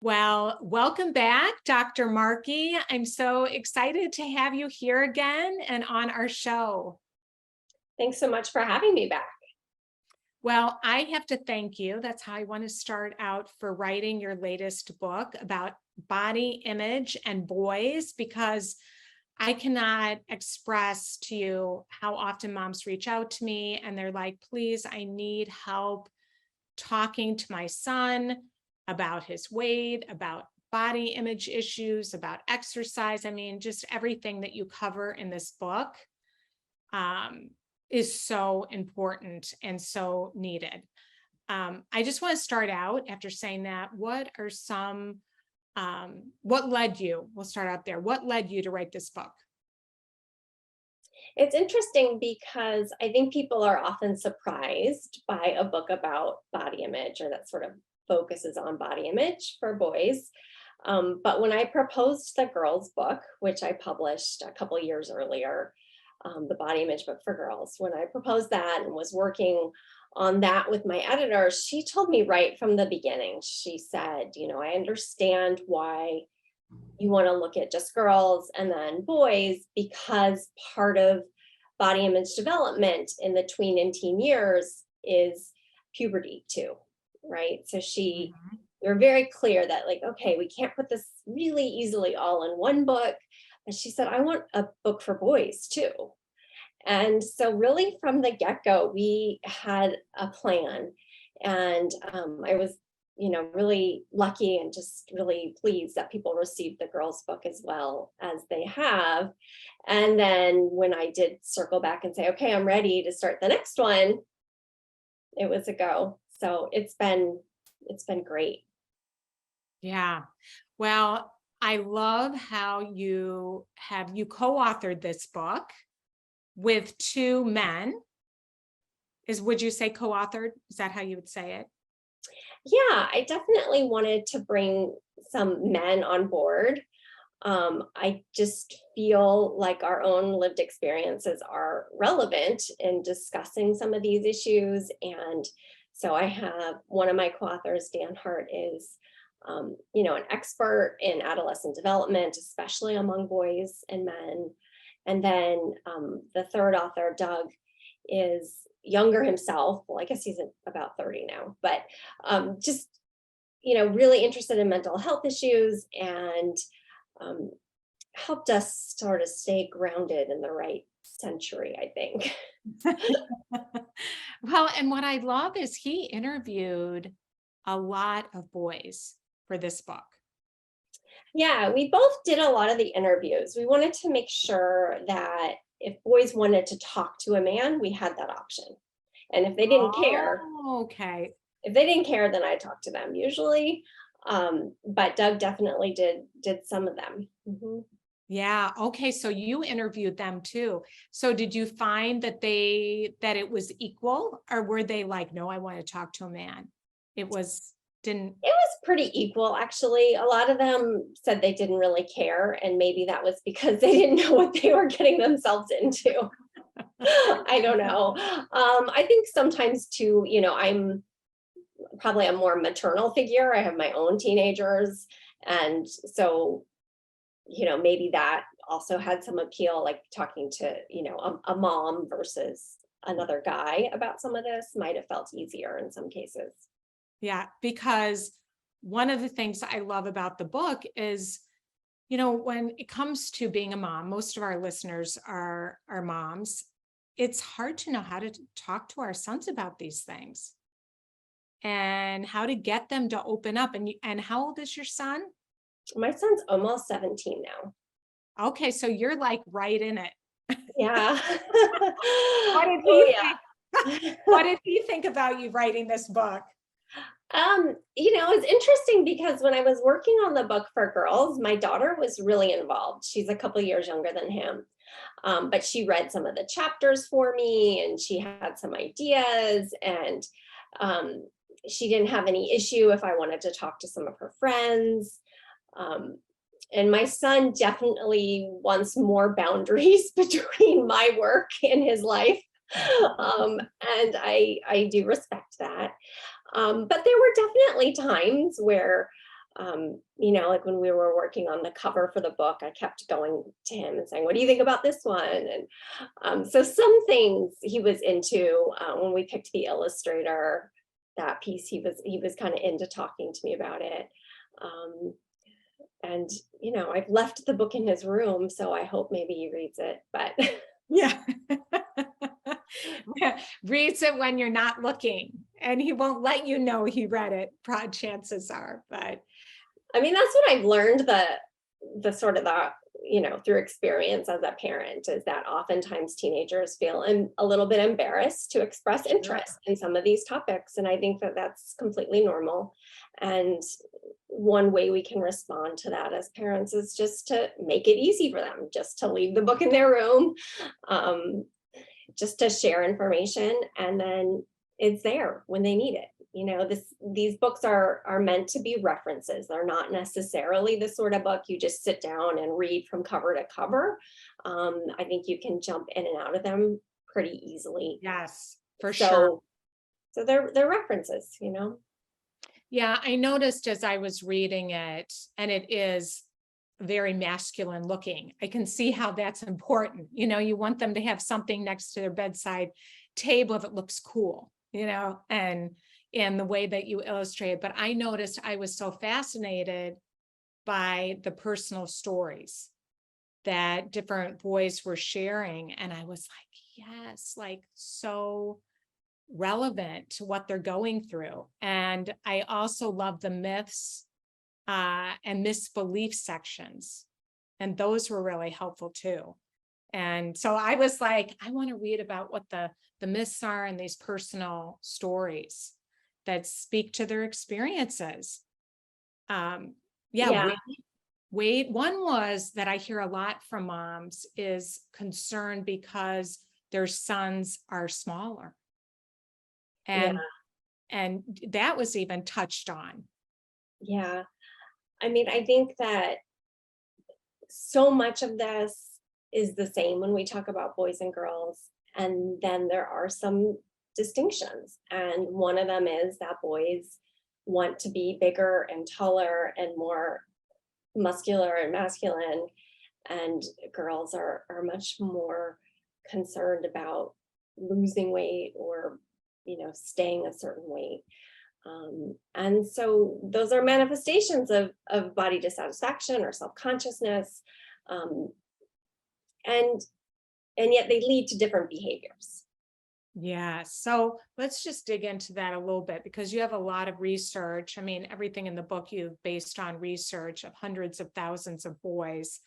Well, welcome back, Dr. Markey. I'm so excited to have you here again and on our show. Thanks so much for having me back. Well, I have to thank you. That's how I want to start out for writing your latest book about body image and boys, because I cannot express to you how often moms reach out to me and they're like, please, I need help talking to my son about his weight, about body image issues, about exercise. I mean, just everything that you cover in this book is so important and so needed. I just want to start out after saying that. What are some, what led you? We'll start out there. What led you to write this book? It's interesting because I think people are often surprised by a book about body image or that sort of focuses on body image for boys. But when I proposed the girls' book, which I published a couple years earlier, the body image book for girls, when I proposed that and was working on that with my editor, she told me right from the beginning, she said, I understand why you want to look at just girls and then boys, because part of body image development in the tween and teen years is puberty too, right? So we're very clear that okay, we can't put this really easily all in one book. And she said, I want a book for boys too. And so really from the get-go, we had a plan. And I was really lucky and just really pleased that people received the girls' book as well as they have. And then when I did circle back and say, okay, I'm ready to start the next one, it was a go. So it's been great. Yeah. Well, I love how you co-authored this book with two men. Would you say co-authored? Is that how you would say it? Yeah, I definitely wanted to bring some men on board. I just feel like our own lived experiences are relevant in discussing some of these issues. And so I have one of my co-authors, Dan Hart, is an expert in adolescent development, especially among boys and men. And then the third author, Doug, is younger himself. Well, I guess he's about 30 now, but just, really interested in mental health issues and helped us sort of stay grounded in the right century, I think. Well, and what I love is he interviewed a lot of boys for this book. Yeah, we both did a lot of the interviews. We wanted to make sure that if boys wanted to talk to a man, we had that option. And if they didn't care, Okay. if they didn't care, then I talked to them usually. But Doug definitely did some of them. Mm-hmm. Yeah. Okay. So you interviewed them too. So did you find that it was equal, or were they like, no, I want to talk to a man? It was Pretty equal, actually. A lot of them said they didn't really care, and maybe that was because they didn't know what they were getting themselves into. I don't know. I think sometimes too, I'm probably a more maternal figure. I have my own teenagers, and so maybe that also had some appeal, like talking to a mom versus another guy about some of this might have felt easier in some cases. Yeah, because one of the things I love about the book is, when it comes to being a mom, most of our listeners are moms. It's hard to know how to talk to our sons about these things and how to get them to open up. And how old is your son? My son's almost 17 now. Okay, so you're like right in it. Yeah. What did he think? What did he think about you writing this book? It's interesting because when I was working on the book for girls, my daughter was really involved. She's a couple years younger than him. But she read some of the chapters for me and she had some ideas, and she didn't have any issue if I wanted to talk to some of her friends. And my son definitely wants more boundaries between my work and his life. And I do respect that. But there were definitely times where Like when we were working on the cover for the book, I kept going to him and saying, "What do you think about this one?" And so some things he was into. When we picked the illustrator, that piece, he was kind of into talking to me about it. Um, and I've left the book in his room, so I hope maybe he reads it. But Yeah. Yeah, reads it when you're not looking, and he won't let you know he read it, broad chances are, but I mean, that's what I've learned, the sort of the, through experience as a parent, is that oftentimes teenagers feel a little bit embarrassed to express sure. interest in some of these topics. And I think that that's completely normal. And one way we can respond to that as parents is just to make it easy for them, just to leave the book in their room, um, just to share information, and then it's there when they need it. These books are meant to be references. They're not necessarily the sort of book you just sit down and read from cover to cover. I think you can jump in and out of them pretty easily. Yes, for sure. So they're references. Yeah, I noticed as I was reading it, and it is very masculine looking. I can see how that's important. You want them to have something next to their bedside table that looks cool, and in the way that you illustrate. But I noticed I was so fascinated by the personal stories that different boys were sharing. And I was like, yes, like so relevant to what they're going through. And I also love the myths and misbelief sections. And those were really helpful too. And so I was like, I want to read about what the myths are and these personal stories that speak to their experiences. Yeah, Yeah, wait. One was that I hear a lot from moms is concern because their sons are smaller. yeah, And that was even touched on. yeah. I mean, I think that so much of this is the same when we talk about boys and girls. And then there are some distinctions. And one of them is that boys want to be bigger and taller and more muscular and masculine. And girls are much more concerned about losing weight or, staying a certain weight. And so those are manifestations of body dissatisfaction or self-consciousness. Um, and and yet they lead to different behaviors. Yeah. So let's just dig into that a little bit because you have a lot of research. I mean, everything in the book you've based on research of hundreds of thousands of boys.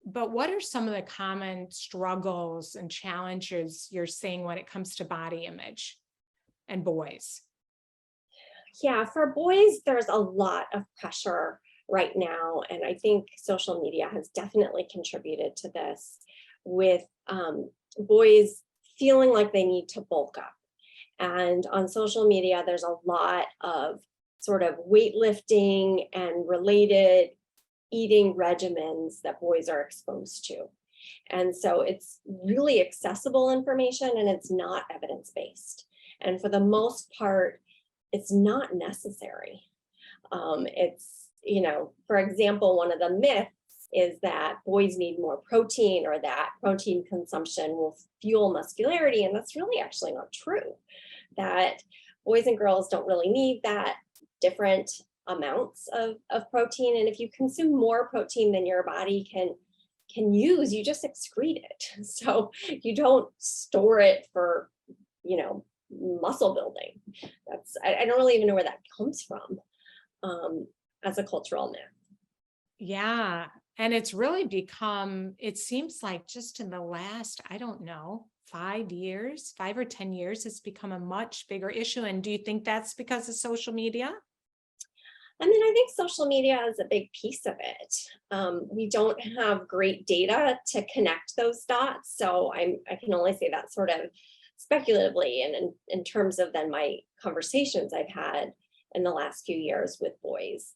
But what are some of the common struggles and challenges you're seeing when it comes to body image and boys? Yeah, for boys, there's a lot of pressure right now. And I think social media has definitely contributed to this, with boys feeling like they need to bulk up. And on social media, there's a lot of sort of weightlifting and related eating regimens that boys are exposed to. And so it's really accessible information, and it's not evidence based. And for the most part, it's not necessary. For example, one of the myths is that boys need more protein, or that protein consumption will fuel muscularity. And that's really actually not true. That boys and girls don't really need that different amounts of protein. And if you consume more protein than your body can use, you just excrete it. So you don't store it for, muscle building. I don't really even know where that comes from, as a cultural myth. Yeah. And it's really become, it seems like just in the last, I don't know, 5 years, 5 or 10 years, it's become a much bigger issue. And do you think that's because of social media? I mean, I think social media is a big piece of it. We don't have great data to connect those dots, so I can only say that sort of speculatively, and in terms of then my conversations I've had in the last few years with boys.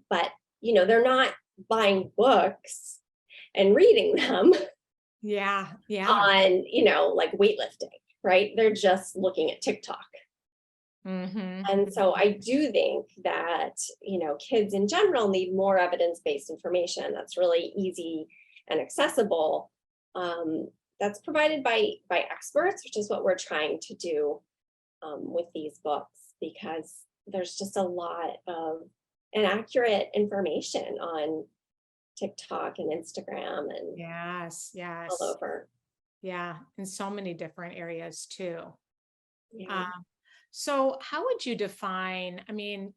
But they're not buying books and reading them Yeah. Yeah. on, like weightlifting, right? They're just looking at TikTok. And so I do think that, kids in general need more evidence-based information that's really easy and accessible. That's provided by experts, which is what we're trying to do with these books, because there's just a lot of inaccurate information on TikTok and Instagram and Yes, all yes. over. Yeah, in so many different areas too. Yeah. Um, so how would you define, I mean,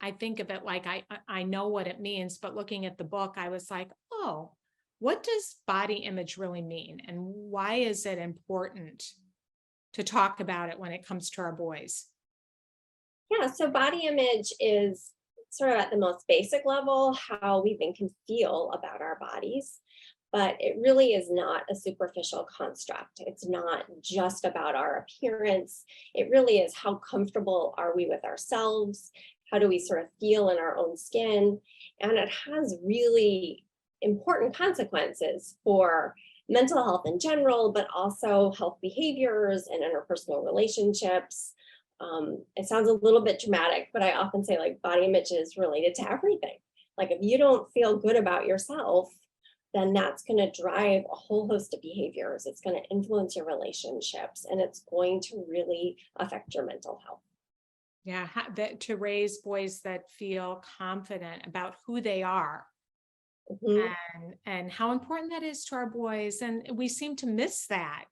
I think of it like I know what it means, but looking at the book, I was like, oh, what does body image really mean? And why is it important to talk about it when it comes to our boys? Yeah, so body image is sort of at the most basic level how we think and feel about our bodies, but it really is not a superficial construct. It's not just about our appearance. It really is, how comfortable are we with ourselves? How do we sort of feel in our own skin? And it has really important consequences for mental health in general, but also health behaviors and interpersonal relationships. It sounds a little bit dramatic, but I often say, like, body image is related to everything. Like, if you don't feel good about yourself, then that's going to drive a whole host of behaviors. It's going to influence your relationships, and it's going to really affect your mental health. Yeah, that to raise boys that feel confident about who they are Mhm. and how important that is to our boys. And we seem to miss that.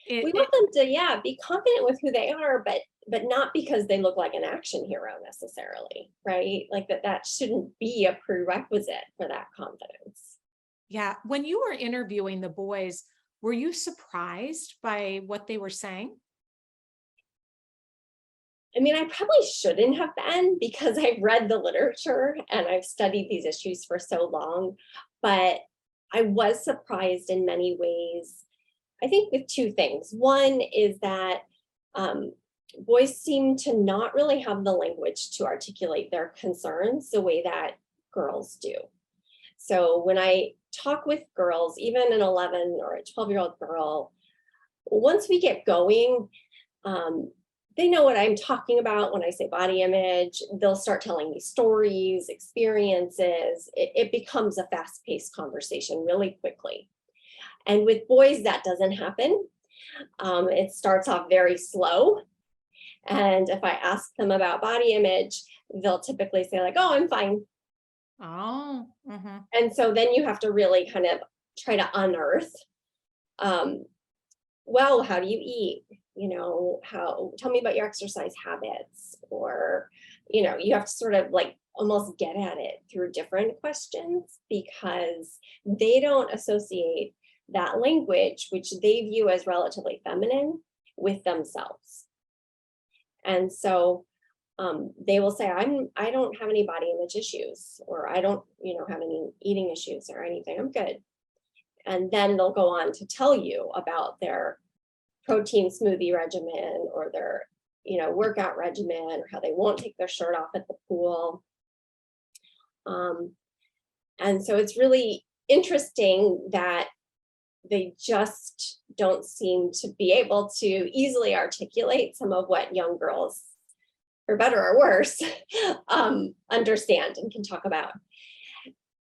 We It want them to, yeah, be confident with who they are, but not because they look like an action hero necessarily, right? Like that shouldn't be a prerequisite for that confidence. Yeah. When you were interviewing the boys, were you surprised by what they were saying? I mean, I probably shouldn't have been, because I've read the literature and I've studied these issues for so long, but I was surprised in many ways. I think with two things. One is that um, boys seem to not really have the language to articulate their concerns the way that girls do. So when I talk with girls, even an 11 or a 12-year-old girl, once we get going, um, they know what I'm talking about when I say body image. They'll start telling me stories, experiences. It becomes a fast-paced conversation really quickly. And with boys, that doesn't happen. It starts off very slow. And if I ask them about body image, they'll typically say, like, oh, I'm fine. Oh, And so then you have to really kind of try to unearth, um, well, how do you eat? Tell me about your exercise habits, or, you have to sort of like almost get at it through different questions, because they don't associate that language, which they view as relatively feminine, with themselves. And so they will say, I don't have any body image issues, or I don't, have any eating issues or anything. I'm good. And then they'll go on to tell you about their protein smoothie regimen, or their, workout regimen, or how they won't take their shirt off at the pool. Um, and so it's really interesting that they just don't seem to be able to easily articulate some of what young girls, for better or worse, understand and can talk about.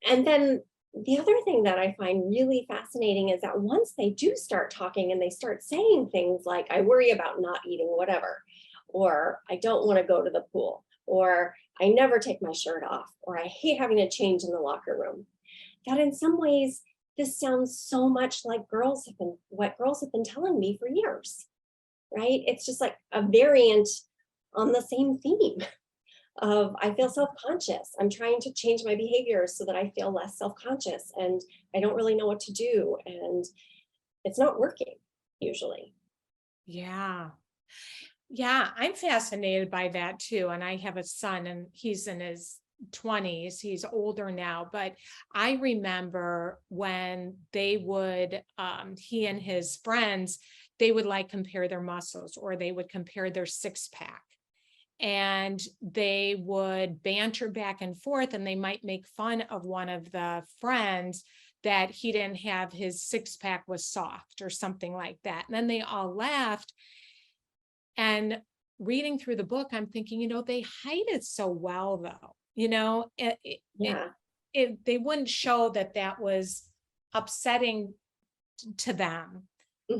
And then the other thing that I find really fascinating is that once they do start talking and they start saying things like, I worry about not eating whatever, or I don't want to go to the pool, or I never take my shirt off, or I hate having to change in the locker room, that in some ways, this sounds so much like what girls have been telling me for years, right? It's just like a variant on the same theme of, I feel self-conscious. I'm trying to change my behavior so that I feel less self-conscious, and I don't really know what to do. And it's not working usually. yeah. Yeah, I'm fascinated by that too. And I have a son and he's in his 20s. He's older now, but I remember when they would, he and his friends, they would like compare their muscles, or they would compare their six pack. And they would banter back and forth, and they might make fun of one of the friends that he didn't have, his six pack was soft or something like that. And then they all laughed. And reading through the book, I'm thinking, they hide it so well, though, Yeah. they wouldn't show that that was upsetting to them,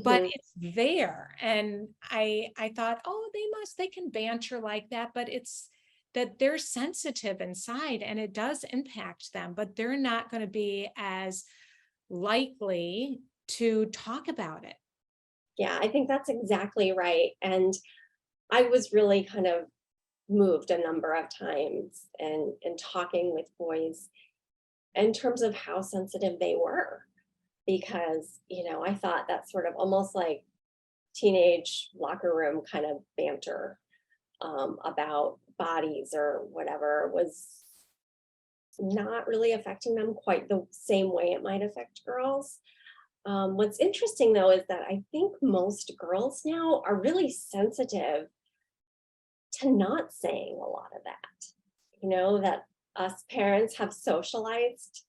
but Mhm. it's there. And I thought, oh, they can banter like that, but it's that they're sensitive inside and it does impact them, but they're not going to be as likely to talk about it. Yeah, I think that's exactly right. And I was really kind of moved a number of times and talking with boys in terms of how sensitive they were. Because, I thought that sort of almost like teenage locker room kind of banter about bodies or whatever was not really affecting them quite the same way it might affect girls. What's interesting though is that I think most girls now are really sensitive to not saying a lot of that. That us parents have socialized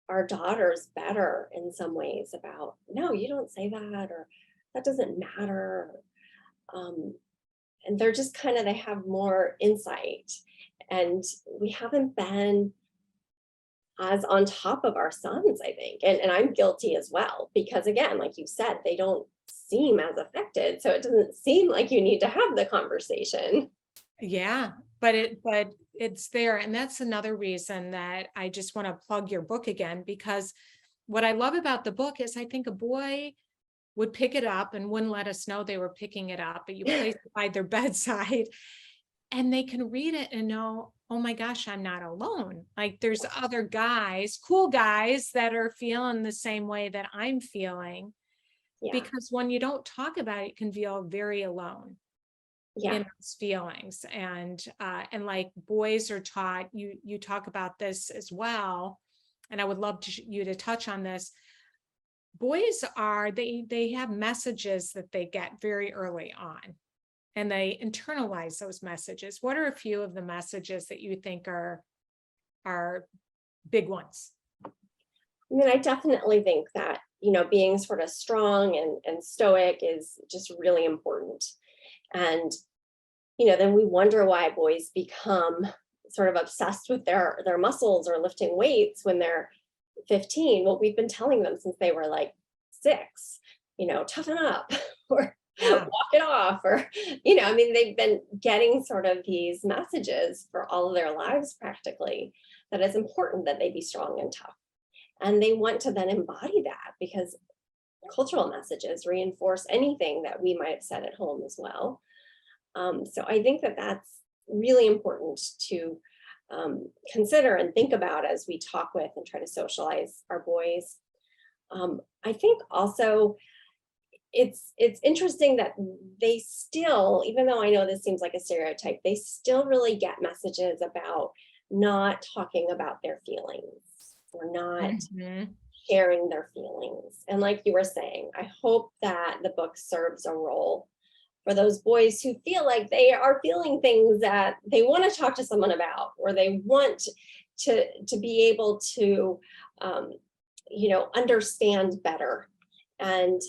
our daughters better in some ways about, no, you don't say that, or that doesn't matter. Um, and they're just kind of, they have more insight. And we haven't been as on top of our sons, I think. And I'm guilty as well, because again, like you said, they don't seem as affected. So it doesn't seem like you need to have the conversation. Yeah, but it's there. And that's another reason that I just want to plug your book again, because what I love about the book is I think a boy would pick it up and wouldn't let us know they were picking it up, but you place it by their bedside and they can read it and know, oh my gosh, I'm not alone. Like there's other guys, cool guys that are feeling the same way that I'm feeling. Yeah. Because when you don't talk about it, you can feel very alone Yeah. in those feelings. And like boys are taught, you talk about this as well. And I would love you to touch on this. Boys are, they have messages that they get very early on and they internalize those messages. What are a few of the messages that you think are big ones? I mean, I definitely think that, being sort of strong and stoic is just really important. And, then we wonder why boys become sort of obsessed with their muscles or lifting weights when they're 15. Well, we've been telling them since they were like 6, toughen up or Yeah. walk it off, or, I mean, they've been getting sort of these messages for all of their lives practically, that it's important that they be strong and tough. And they want to then embody that because cultural messages reinforce anything that we might have said at home as well. So I think that that's really important to consider and think about as we talk with and try to socialize our boys. I think also it's interesting that they still, even though I know this seems like a stereotype, they still really get messages about not talking about their feelings or not Mhm. sharing their feelings. And like you were saying, I hope that the book serves a role for those boys who feel like they are feeling things that they want to talk to someone about, or they want to be able to understand better. and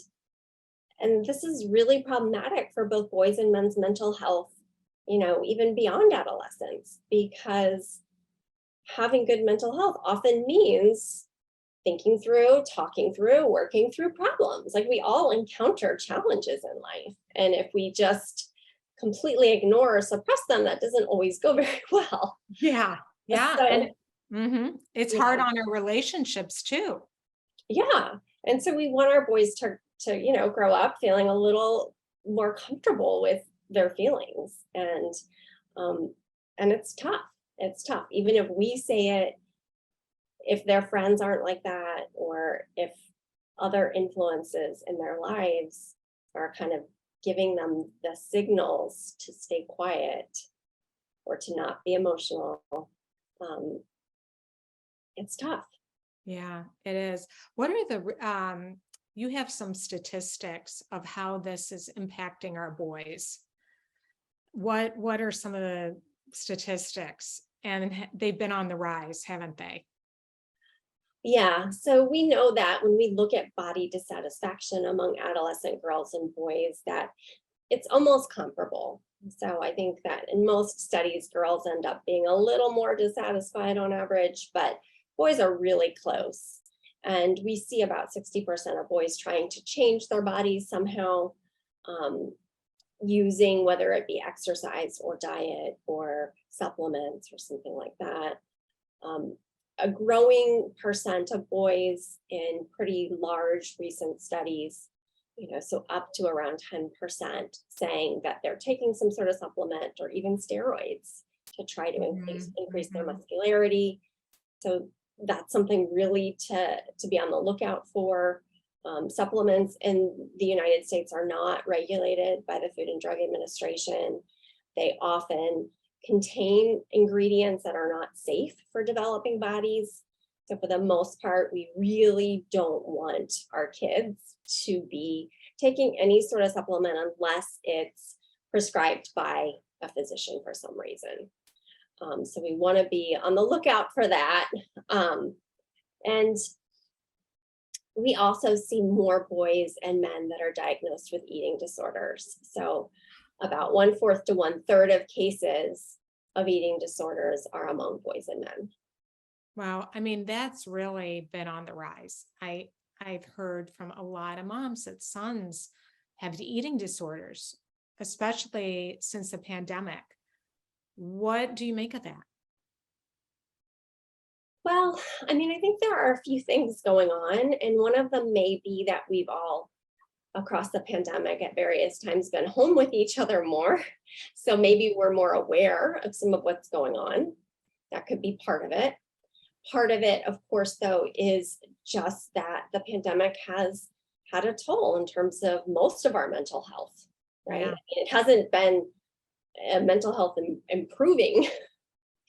and this is really problematic for both boys and men's mental health, even beyond adolescence, because having good mental health often means thinking through, talking through, working through problems. Like we all encounter challenges in life. And if we just completely ignore or suppress them, that doesn't always go very well. Yeah. Yeah. And So, it's hard yeah, on our relationships too. yeah. And so we want our boys to grow up feeling a little more comfortable with their feelings. Um, and it's tough. It's tough. Even if we say it, if their friends aren't like that, or if other influences in their lives are kind of giving them the signals to stay quiet or to not be emotional, um, it's tough. Yeah, it is. What are you have some statistics of how this is impacting our boys. What are some of the statistics? And they've been on the rise, haven't they? Yeah, so we know that when we look at body dissatisfaction among adolescent girls and boys, that it's almost comparable. So I think that in most studies, girls end up being a little more dissatisfied on average, but boys are really close. And we see about 60% of boys trying to change their bodies somehow, um, using whether it be exercise or diet or supplements or something like that. Um, a growing percent of boys in pretty large recent studies, so up to around 10% saying that they're taking some sort of supplement or even steroids to try to increase their muscularity. So that's something really to be on the lookout for. Supplements in the United States are not regulated by the Food and Drug Administration. They often contain ingredients that are not safe for developing bodies. So for the most part, we really don't want our kids to be taking any sort of supplement unless it's prescribed by a physician for some reason. So we want to be on the lookout for that. And we also see more boys and men that are diagnosed with eating disorders. So about 1/4 to 1/3 of cases of eating disorders are among boys and men. Wow. I mean, that's really been on the rise. I've heard from a lot of moms that sons have eating disorders, especially since the pandemic. What do you make of that? Well, I mean, I think there are a few things going on, and one of them may be that we've all across the pandemic at various times been home with each other more. So maybe we're more aware of some of what's going on. That could be part of it. Part of it, of course, though, is just that the pandemic has had a toll in terms of most of our mental health, right? Yeah. I mean, it hasn't been a mental health improving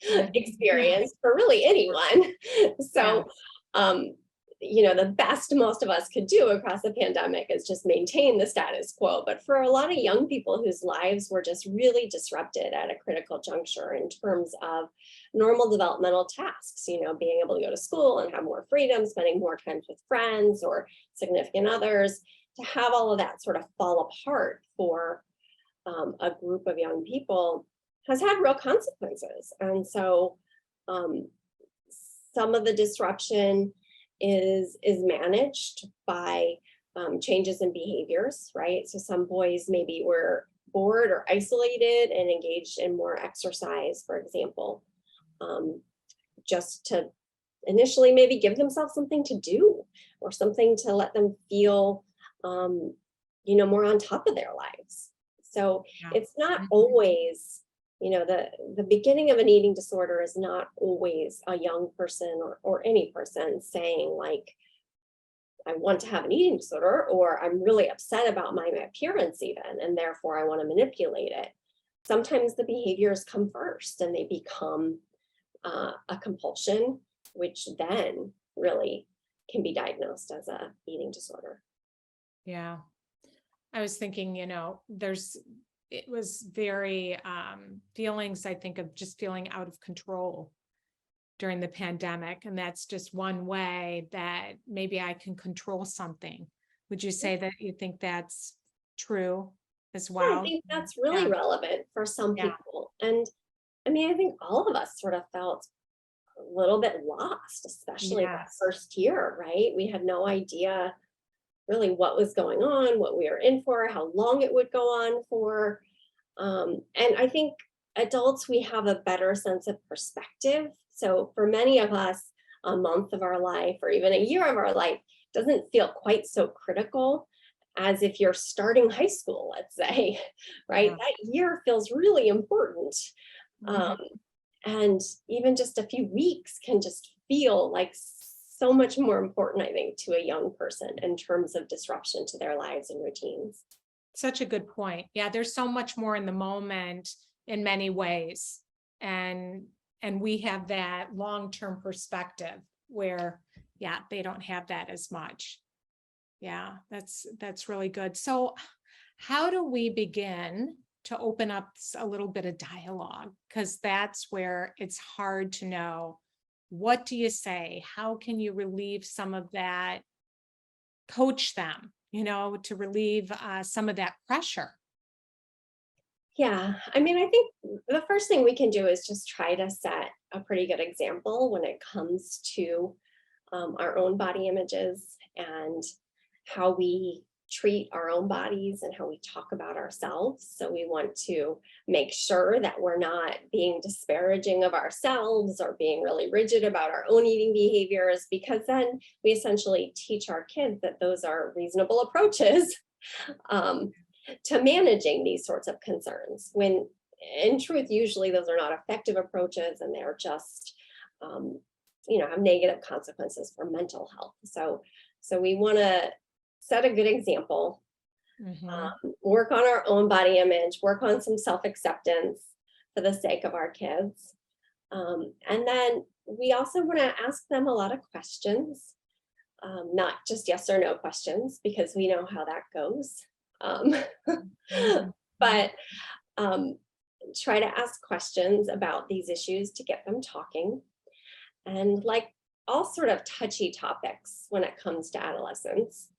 Yeah. experience for really anyone. Yeah. So, um, the best most of us could do across the pandemic is just maintain the status quo. But for a lot of young people whose lives were just really disrupted at a critical juncture in terms of normal developmental tasks, being able to go to school and have more freedom, spending more time with friends or significant others, to have all of that sort of fall apart for a group of young people has had real consequences. And so some of the disruption is managed by changes in behaviors, right? So some boys maybe were bored or isolated and engaged in more exercise, for example, just to initially maybe give themselves something to do or something to let them feel, more on top of their lives. So Yeah. it's not always, the beginning of an eating disorder is not always a young person or any person saying like, I want to have an eating disorder, or I'm really upset about my appearance even, and therefore I want to manipulate it. Sometimes the behaviors come first and they become a compulsion, which then really can be diagnosed as a eating disorder. Yeah. I was thinking, it was very feelings, I think, of just feeling out of control during the pandemic. And that's just one way that maybe I can control something. Would you say that you think that's true as Yeah, I well? think that's really Yeah. relevant for some Yeah. people. And I mean, I think all of us sort of felt a little bit lost, especially that Yes. first year, right? We had no idea really what was going on, what we were in for, how long it would go on for. And I think adults, we have a better sense of perspective. So for many of us, a month of our life or even a year of our life doesn't feel quite so critical as if you're starting high school, let's say, right? Yeah. That year feels really important. Mhm. Um, and even just a few weeks can just feel like so much more important, I think, to a young person in terms of disruption to their lives and routines. Such a good point. Yeah, there's so much more in the moment in many ways. And we have that long-term perspective where, yeah, they don't have that as much. Yeah, that's really good. So how do we begin to open up a little bit of dialogue? Because that's where it's hard to know, what do you say? How can you relieve some of that, coach them, to relieve some of that pressure? Yeah, I mean, I think the first thing we can do is just try to set a pretty good example when it comes to our own body images and how we treat our own bodies and how we talk about ourselves. So we want to make sure that we're not being disparaging of ourselves or being really rigid about our own eating behaviors, because then we essentially teach our kids that those are reasonable approaches um, to managing these sorts of concerns. When in truth, usually those are not effective approaches and they're just, um, have negative consequences for mental health. So we want to set a good example, Mhm. work on our own body image, work on some self-acceptance for the sake of our kids. And then we also want to ask them a lot of questions, not just yes or no questions, because we know how that goes. Um, Mhm. but um, try to ask questions about these issues to get them talking, and like all sort of touchy topics when it comes to adolescence,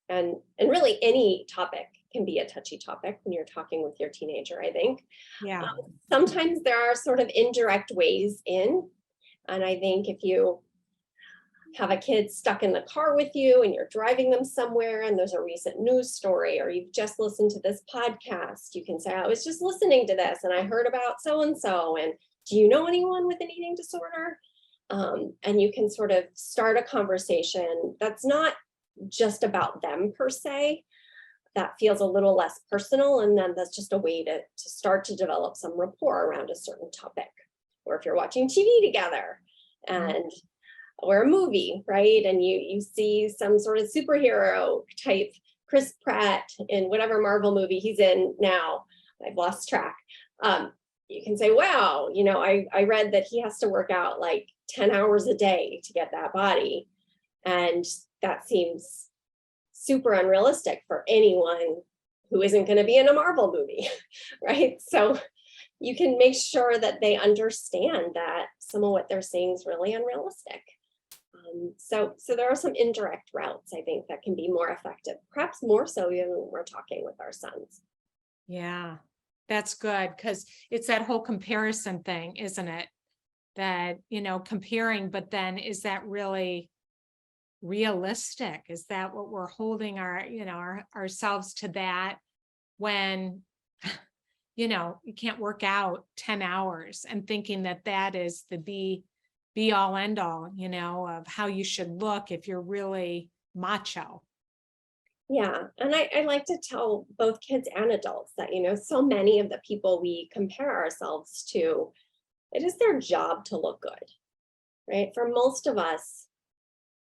and really any topic can be a touchy topic when you're talking with your teenager, I think. Yeah. Sometimes there are sort of indirect ways in, and I think if you have a kid stuck in the car with you and you're driving them somewhere and there's a recent news story, or you've just listened to this podcast, you can say, I was just listening to this and I heard about so and so, and do you know anyone with an eating disorder? And you can sort of start a conversation that's not just about them per se, that feels a little less personal, and then that's just a way to start to develop some rapport around a certain topic. Or if you're watching TV together Mhm. and or a movie, right? And you see some sort of superhero type Chris Pratt in whatever Marvel movie he's in now. I've lost track. You can say, wow, I read that he has to work out like 10 hours a day to get that body. And that seems super unrealistic for anyone who isn't going to be in a Marvel movie, right? So you can make sure that they understand that some of what they're saying is really unrealistic. So there are some indirect routes, I think, that can be more effective, perhaps more so even when we're talking with our sons. Yeah. That's good because it's that whole comparison thing, isn't it? That, comparing, but then is that really realistic? Is that what we're holding ourselves to, that when, you can't work out 10 hours and thinking that that is the be all end all, of how you should look if you're really macho. Yeah. And I like to tell both kids and adults that, so many of the people we compare ourselves to, it is their job to look good, right? For most of us,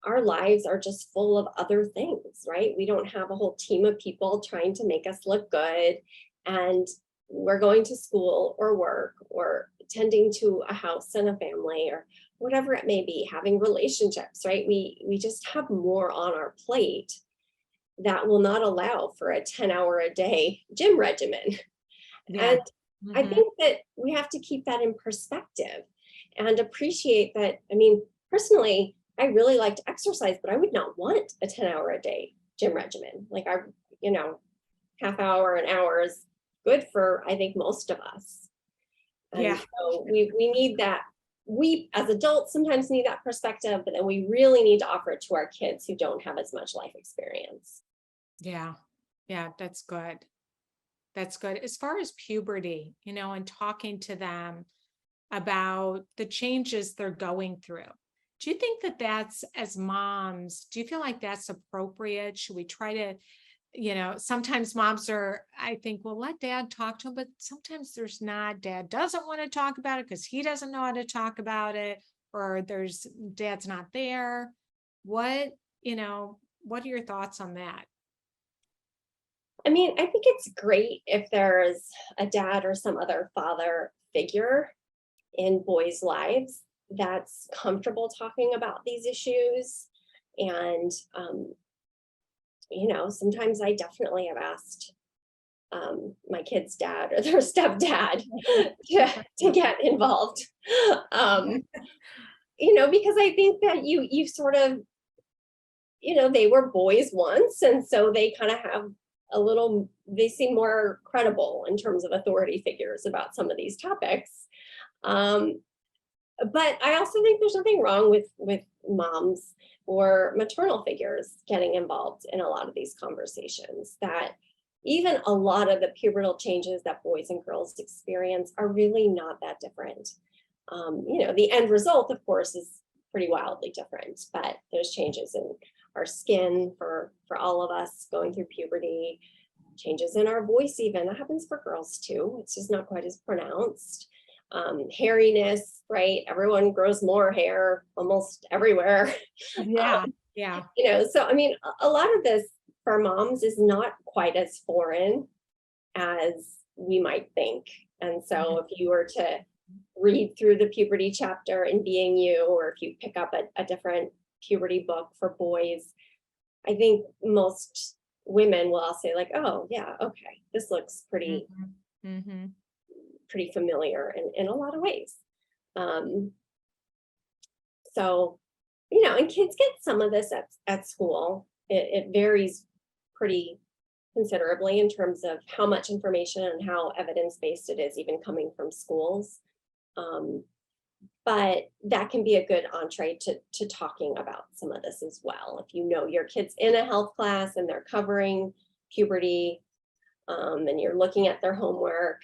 our lives are just full of other things, right? We don't have a whole team of people trying to make us look good. And we're going to school or work or tending to a house and a family or whatever it may be, having relationships, right? We just have more on our plate that will not allow for a 10-hour a day gym regimen. Yeah. And I Hmm. think that we have to keep that in perspective and appreciate that. I mean, personally, I really like to exercise, but I would not want a 10-hour a day gym regimen. Like you know, half hour, an hour is good for, I think, most of us. And Yeah. so we need that. We as adults sometimes need that perspective, but then we really need to offer it to our kids who don't have as much life experience. Yeah. Yeah. That's good. That's good. As far as puberty, and talking to them about the changes they're going through. Do you think that that's, as moms, do you feel like that's appropriate? Should we try to, sometimes moms are, I think, well, let dad talk to him, but sometimes there's not. Dad doesn't want to talk about it because he doesn't know how to talk about it, or there's dad's not there. What, what are your thoughts on that? I mean, I think it's great if there's a dad or some other father figure in boys' lives that's comfortable talking about these issues. And, sometimes I definitely have asked my kid's dad or their stepdad to get involved. Um, because I think that you sort of, they were boys once, and so they kind of have they seem more credible in terms of authority figures about some of these topics. Um, but I also think there's nothing wrong with moms or maternal figures getting involved in a lot of these conversations. That even a lot of the pubertal changes that boys and girls experience are really not that different. The end result, of course, is pretty wildly different, but there's changes in our skin for all of us going through puberty, changes in our voice, even that happens for girls too. It's just not quite as pronounced. Hairiness, right? Everyone grows more hair almost everywhere. Yeah. Yeah. So I mean, a lot of this for moms is not quite as foreign as we might think. And so if you were to read through the puberty chapter in Being You, or if you pick up a different puberty book for boys, I think most women will all say like, oh yeah, okay, this looks pretty Mm-hmm. pretty familiar in a lot of ways. Um, so, and kids get some of this at school. It varies pretty considerably in terms of how much information and how evidence-based it is, even coming from schools. But that can be a good entree to talking about some of this as well. If you know your kid's in a health class and they're covering puberty, and you're looking at their homework,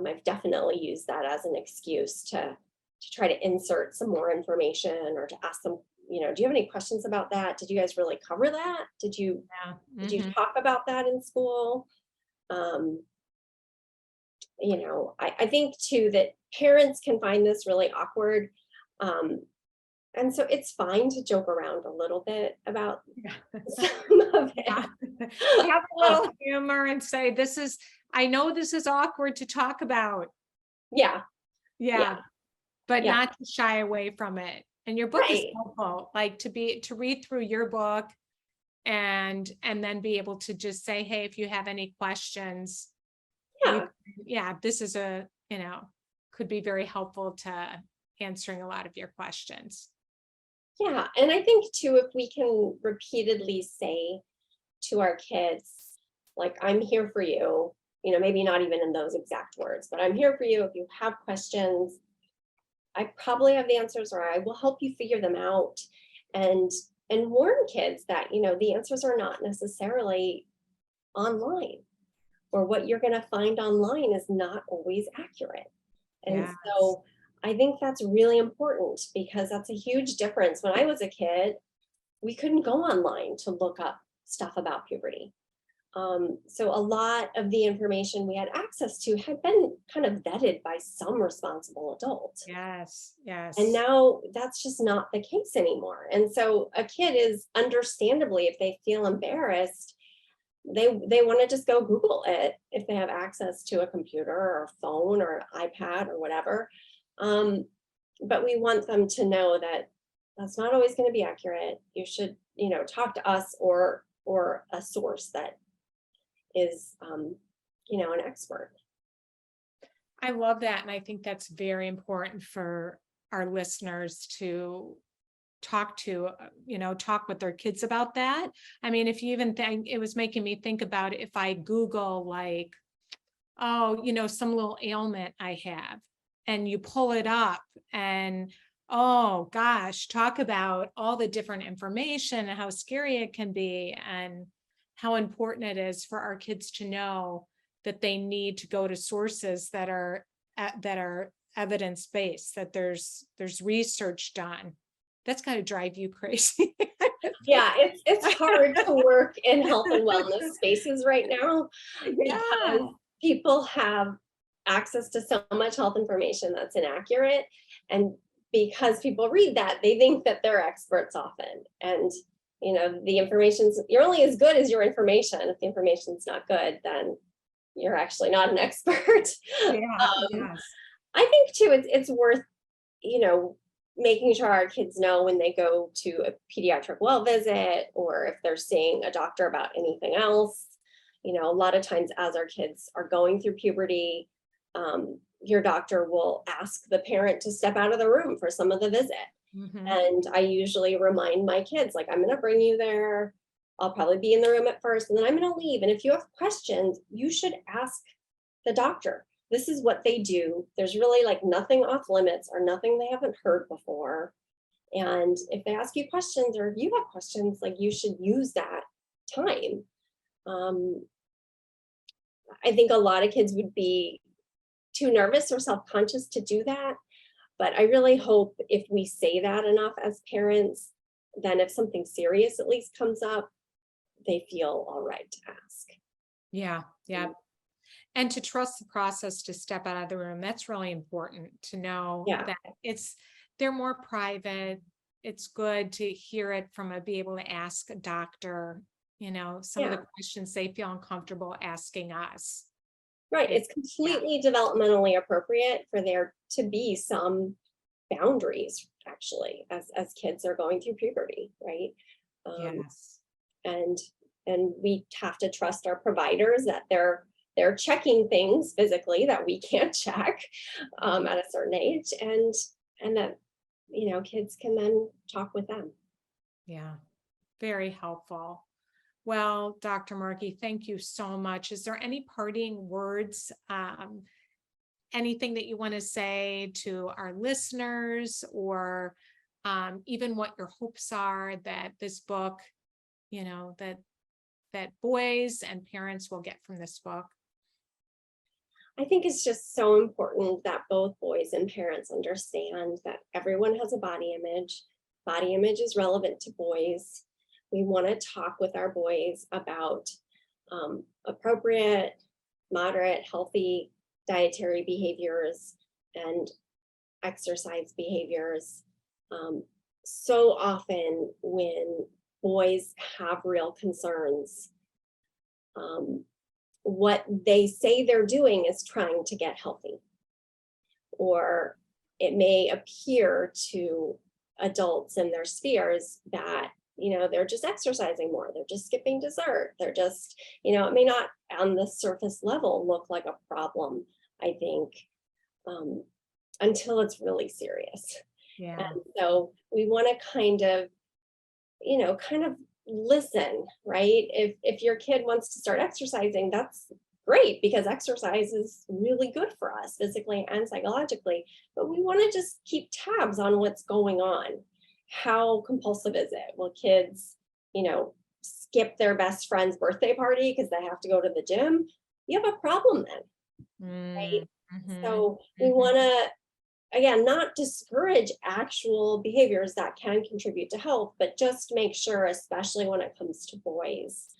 I've definitely used that as an excuse to try to insert some more information, or to ask them, do you have any questions about that? Did you guys really cover that? Did you talk about that in school? I think too that parents can find this really awkward. And so it's fine to joke around a little bit about some of it. Yeah. Have a little humor and say, I know this is awkward to talk about. Yeah. Yeah. But Yeah. not to shy away from it. And your book is Right. helpful, like to read through your book and then be able to just say, hey, if you have any questions, this is could be very helpful to answering a lot of your questions. Yeah. And I think too, if we can repeatedly say to our kids, like, I'm here for you, maybe not even in those exact words, but I'm here for you. If you have questions, I probably have the answers, or I will help you figure them out. And warn kids that, the answers are not necessarily online, or what you're going to find online is not always accurate. And Yes. so I think that's really important, because that's a huge difference. When I was a kid, we couldn't go online to look up stuff about puberty. So a lot of the information we had access to had been kind of vetted by some responsible adult. Yes. Yes. And now that's just not the case anymore. And so a kid is, understandably, if they feel embarrassed, they want to just go Google it if they have access to a computer or a phone or an iPad or whatever. But we want them to know that that's not always going to be accurate. You should, talk to us or a source that is, an expert. I love that. And I think that's very important for our listeners to talk with their kids about that. I mean, if you even think, it was making me think about if I Google like, some little ailment I have, and you pull it up and, oh gosh, talk about all the different information and how scary it can be, and how important it is for our kids to know that they need to go to sources that are evidence-based, that there's research done. That's got to drive you crazy. Yeah, it's hard to work in health and wellness spaces right now, because people have access to so much health information that's inaccurate. And because people read that, they think that they're experts often. And the you're only as good as your information. If the information's not good, then you're actually not an expert. Yes. I think too, it's worth, making sure our kids know when they go to a pediatric well visit, or if they're seeing a doctor about anything else. A lot of times as our kids are going through puberty, your doctor will ask the parent to step out of the room for some of the visit. Mm-hmm. And I usually remind my kids, like, I'm going to bring you there. I'll probably be in the room at first and then I'm going to leave. And if you have questions, you should ask the doctor. This is what they do. There's really like nothing off limits or nothing they haven't heard before. And if they ask you questions or if you have questions, like you should use that time. I think a lot of kids would be too nervous or self-conscious to do that. But I really hope if we say that enough as parents, then if something serious at least comes up, they feel all right to ask. Yeah. Yeah. And to trust the process to step out of the room. That's really important to know Yeah. that they're more private. It's good to hear it be able to ask a doctor, some of the Yeah. questions they feel uncomfortable asking us. Right. It- It's completely developmentally appropriate for there to be some boundaries actually as kids are going through puberty, right? yes. And we have to trust our providers that they're checking things physically that we can't check at a certain age, and that kids can then talk with them. Yeah. Very helpful. Well, Dr. Markey, thank you so much. Is there any parting words, anything that you want to say to our listeners, or even what your hopes are that this book, that boys and parents will get from this book? I think it's just so important that both boys and parents understand that everyone has a body image. Body image is relevant to boys. We want to talk with our boys about appropriate, moderate, healthy dietary behaviors and exercise behaviors. So often when boys have real concerns, what they say they're doing is trying to get healthy. Or it may appear to adults in their spheres that, they're just exercising more, they're just skipping dessert, they're just, it may not on the surface level look like a problem, I think, until it's really serious. Yeah. And so we want to kind of listen, right? If your kid wants to start exercising, that's great because exercise is really good for us physically and psychologically. But we want to just keep tabs on what's going on. How compulsive is it? Will kids, skip their best friend's birthday party because they have to go to the gym? You have a problem then, right? So we want to, again, not discourage actual behaviors that can contribute to health, but just make sure, especially when it comes to boys,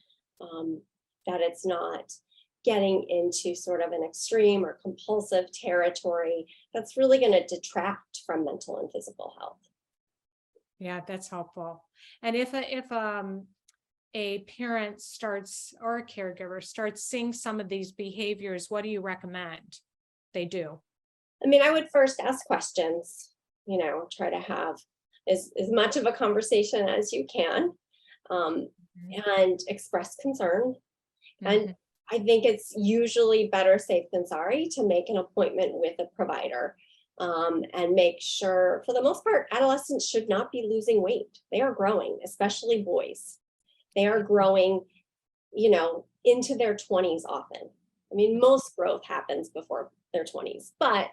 that it's not getting into sort of an extreme or compulsive territory that's really going to detract from mental and physical health. Yeah, that's helpful. And if a parent starts, or a caregiver starts seeing some of these behaviors, what do you recommend they do? I mean, I would first ask questions, try to have as much of a conversation as you can, and express concern. And I think it's usually better safe than sorry to make an appointment with a provider, and make sure, for the most part, adolescents should not be losing weight. They are growing, especially boys. They are growing, into their 20s often. I mean, most growth happens before their 20s, but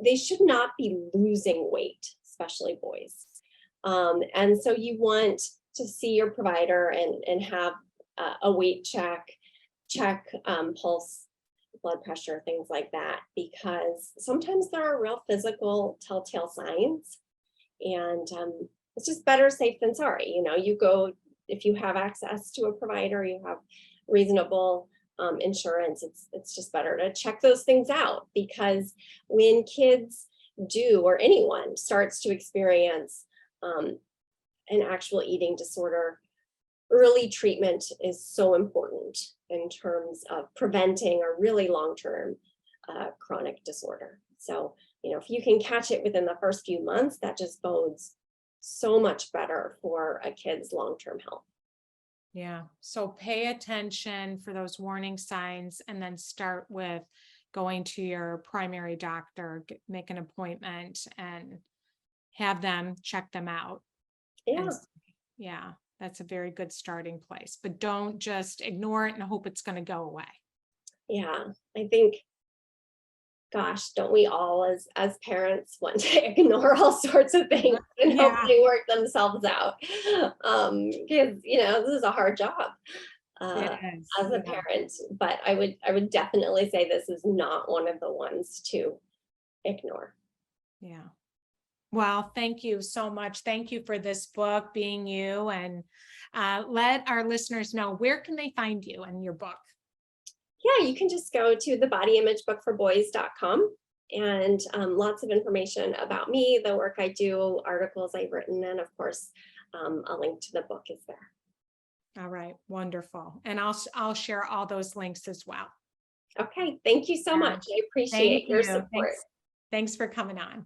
they should not be losing weight, especially boys. And so you want to see your provider and have a weight check pulse, blood pressure, things like that, because sometimes there are real physical telltale signs, and it's just better safe than sorry. You go, if you have access to a provider, you have reasonable insurance, it's just better to check those things out, because when kids do, or anyone starts to experience an actual eating disorder, early treatment is so important in terms of preventing a really long-term chronic disorder. So, if you can catch it within the first few months, that just bodes so much better for a kid's long-term health. Yeah. So pay attention for those warning signs, and then start with going to your primary doctor, make an appointment and have them check them out. Yeah. And yeah. That's a very good starting place, but don't just ignore it and hope it's going to go away. Yeah, I think, gosh, don't we all as parents want to ignore all sorts of things and hope Yeah, they work themselves out? Because this is a hard job it uh, is. as a Yeah. parent. But I would definitely say this is not one of the ones to ignore. Yeah. Well, thank you so much. Thank you for this book, Being You, and let our listeners know, where can they find you and your book? Yeah, you can just go to thebodyimageboookforboys.com, and lots of information about me, the work I do, articles I've written, and of course, a link to the book is there. All right, wonderful. And I'll share all those links as well. Okay, thank you so Yeah. much. I Thank appreciate your you. support. Thanks. Thanks for coming on.